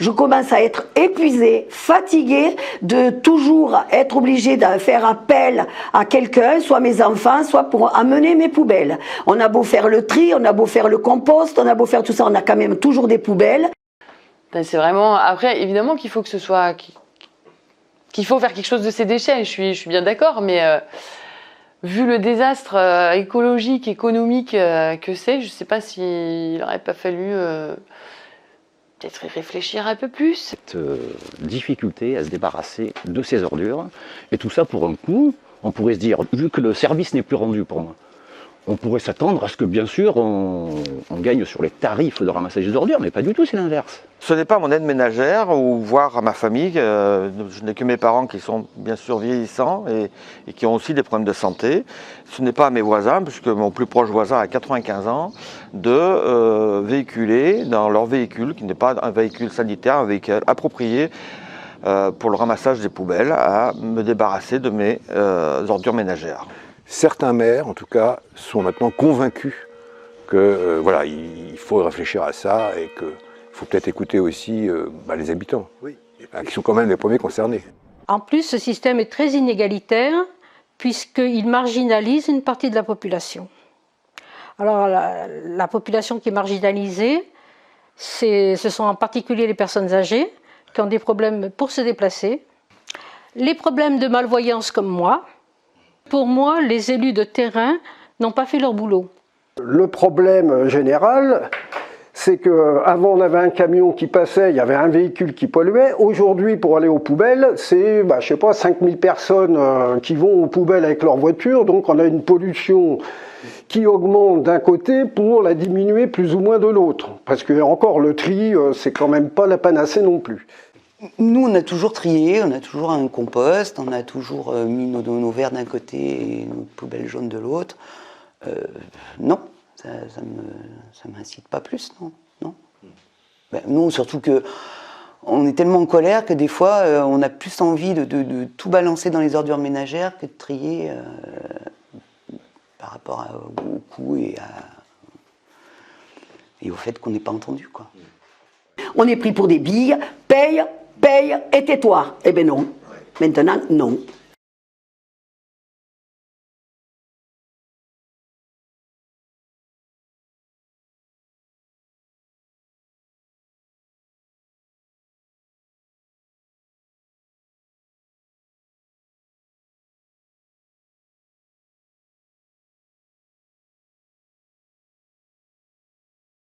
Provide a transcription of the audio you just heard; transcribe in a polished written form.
je commence à être épuisée, fatiguée de toujours être obligée de faire appel à quelqu'un, soit mes enfants, soit pour amener mes poubelles. On a beau faire le tri, on a beau faire le compost, on a beau faire tout ça, on a quand même toujours des poubelles. C'est vraiment... Après, évidemment qu'il faut que ce soit... qu'il faut faire quelque chose de ces déchets, je suis bien d'accord, mais vu le désastre écologique, économique que c'est, je ne sais pas s'il n'aurait pas fallu peut-être y réfléchir un peu plus. Cette difficulté à se débarrasser de ces ordures, et tout ça pour un coût, on pourrait se dire, vu que le service n'est plus rendu pour moi, on pourrait s'attendre à ce que, bien sûr, on gagne sur les tarifs de ramassage des ordures, mais pas du tout, c'est l'inverse. Ce n'est pas mon aide ménagère ou voir à ma famille, je n'ai que mes parents qui sont bien sûr vieillissants et qui ont aussi des problèmes de santé. Ce n'est pas à mes voisins, puisque mon plus proche voisin a 95 ans, de véhiculer dans leur véhicule, qui n'est pas un véhicule sanitaire, un véhicule approprié pour le ramassage des poubelles, à me débarrasser de mes ordures ménagères. Certains maires, en tout cas, sont maintenant convaincus que voilà, il faut réfléchir à ça et qu'il faut peut-être écouter aussi les habitants, qui sont quand même les premiers concernés. En plus, ce système est très inégalitaire puisqu'il marginalise une partie de la population. Alors, la population qui est marginalisée, ce sont en particulier les personnes âgées qui ont des problèmes pour se déplacer, les problèmes de malvoyance comme moi. Pour moi, les élus de terrain n'ont pas fait leur boulot. Le problème général, c'est qu'avant on avait un camion qui passait, il y avait un véhicule qui polluait. Aujourd'hui, pour aller aux poubelles, c'est, je sais pas, 5000 personnes qui vont aux poubelles avec leur voiture. Donc on a une pollution qui augmente d'un côté pour la diminuer plus ou moins de l'autre. Parce que encore le tri, c'est quand même pas la panacée non plus. Nous, on a toujours trié, on a toujours un compost, on a toujours mis nos verres d'un côté et nos poubelles jaunes de l'autre. Non, ça m'incite pas plus, non. Non, surtout que on est tellement en colère que des fois, on a plus envie de tout balancer dans les ordures ménagères que de trier par rapport au coût et au fait qu'on n'est pas entendu, quoi. On est pris pour des billes, paye et tais-toi. Eh bien non, maintenant non.